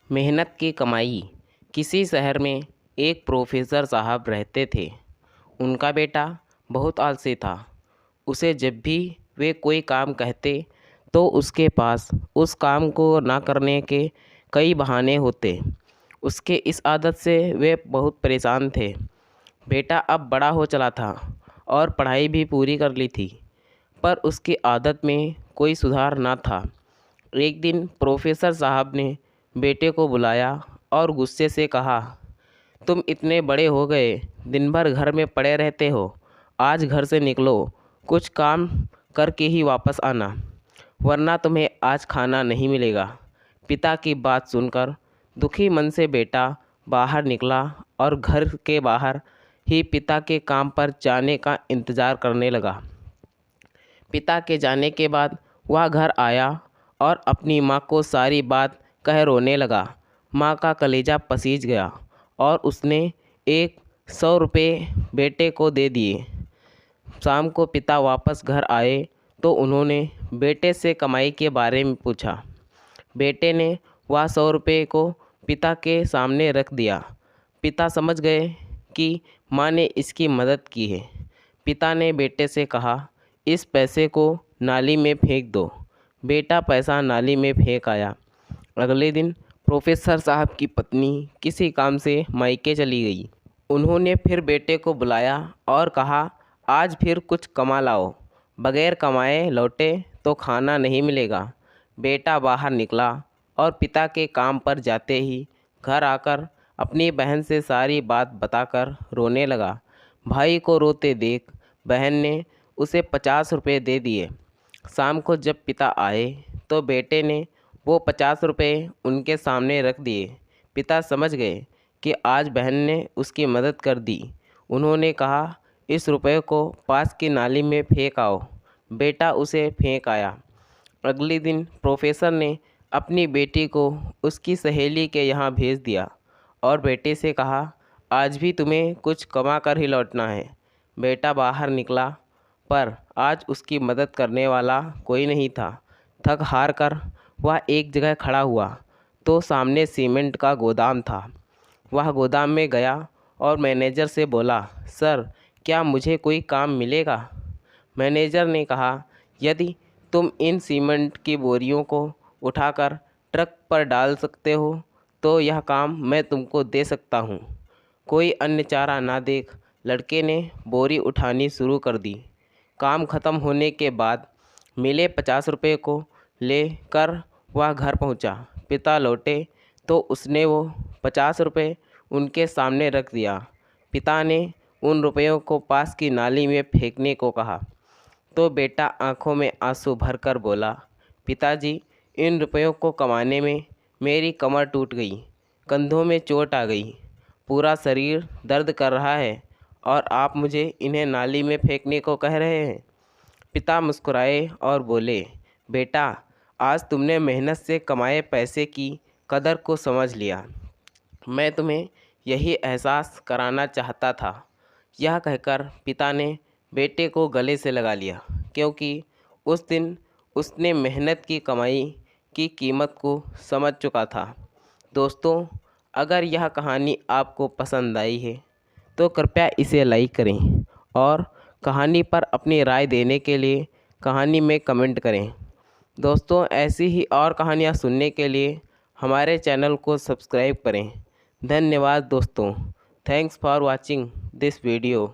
मेहनत की कमाई। किसी शहर में एक प्रोफेसर साहब रहते थे। उनका बेटा बहुत आलसी था। उसे जब भी वे कोई काम कहते तो उसके पास उस काम को ना करने के कई बहाने होते। उसके इस आदत से वे बहुत परेशान थे। बेटा अब बड़ा हो चला था और पढ़ाई भी पूरी कर ली थी, पर उसकी आदत में कोई सुधार ना था। एक दिन प्रोफेसर साहब ने बेटे को बुलाया और गुस्से से कहा, तुम इतने बड़े हो गए, दिन भर घर में पड़े रहते हो। आज घर से निकलो, कुछ काम करके ही वापस आना, वरना तुम्हें आज खाना नहीं मिलेगा। पिता की बात सुनकर दुखी मन से बेटा बाहर निकला और घर के बाहर ही पिता के काम पर जाने का इंतज़ार करने लगा। पिता के जाने के बाद वह घर आया और अपनी माँ को सारी बात कह रोने लगा। माँ का कलेजा पसीज गया और उसने 100 रुपये बेटे को दे दिए। शाम को पिता वापस घर आए तो उन्होंने बेटे से कमाई के बारे में पूछा। बेटे ने वह 100 रुपये को पिता के सामने रख दिया। पिता समझ गए कि माँ ने इसकी मदद की है। पिता ने बेटे से कहा, इस पैसे को नाली में फेंक दो। बेटा पैसा नाली में फेंक आया। अगले दिन प्रोफेसर साहब की पत्नी किसी काम से मायके चली गई। उन्होंने फिर बेटे को बुलाया और कहा, आज फिर कुछ कमा लाओ, बगैर कमाए लौटे तो खाना नहीं मिलेगा। बेटा बाहर निकला और पिता के काम पर जाते ही घर आकर अपनी बहन से सारी बात बताकर रोने लगा। भाई को रोते देख बहन ने उसे 50 रुपये दे दिए। शाम को जब पिता आए तो बेटे ने वो 50 रुपये उनके सामने रख दिए। पिता समझ गए कि आज बहन ने उसकी मदद कर दी। उन्होंने कहा, इस रुपये को पास की नाली में फेंक आओ। बेटा उसे फेंक आया। अगले दिन प्रोफेसर ने अपनी बेटी को उसकी सहेली के यहाँ भेज दिया और बेटे से कहा, आज भी तुम्हें कुछ कमा कर ही लौटना है। बेटा बाहर निकला, पर आज उसकी मदद करने वाला कोई नहीं था। थक हार कर वह एक जगह खड़ा हुआ तो सामने सीमेंट का गोदाम था। वह गोदाम में गया और मैनेजर से बोला, सर क्या मुझे कोई काम मिलेगा? मैनेजर ने कहा, यदि तुम इन सीमेंट की बोरियों को उठाकर ट्रक पर डाल सकते हो तो यह काम मैं तुमको दे सकता हूँ। कोई अन्य चारा ना देख लड़के ने बोरी उठानी शुरू कर दी। काम खत्म होने के बाद मिले 50 रुपये को लेकर वह घर पहुंचा। पिता लौटे तो उसने वो 50 रुपये उनके सामने रख दिया। पिता ने उन रुपयों को पास की नाली में फेंकने को कहा तो बेटा आंखों में आंसू भरकर बोला, पिताजी इन रुपयों को कमाने में मेरी कमर टूट गई, कंधों में चोट आ गई, पूरा शरीर दर्द कर रहा है और आप मुझे इन्हें नाली में फेंकने को कह रहे हैं। पिता मुस्कुराए और बोले, बेटा आज तुमने मेहनत से कमाए पैसे की कदर को समझ लिया। मैं तुम्हें यही एहसास कराना चाहता था। यह कहकर पिता ने बेटे को गले से लगा लिया, क्योंकि उस दिन उसने मेहनत की कमाई की कीमत को समझ चुका था। दोस्तों, अगर यह कहानी आपको पसंद आई है तो कृपया इसे लाइक करें और कहानी पर अपनी राय देने के लिए कहानी में कमेंट करें। दोस्तों, ऐसी ही और कहानियाँ सुनने के लिए हमारे चैनल को सब्सक्राइब करें। धन्यवाद दोस्तों। Thanks for watching this video.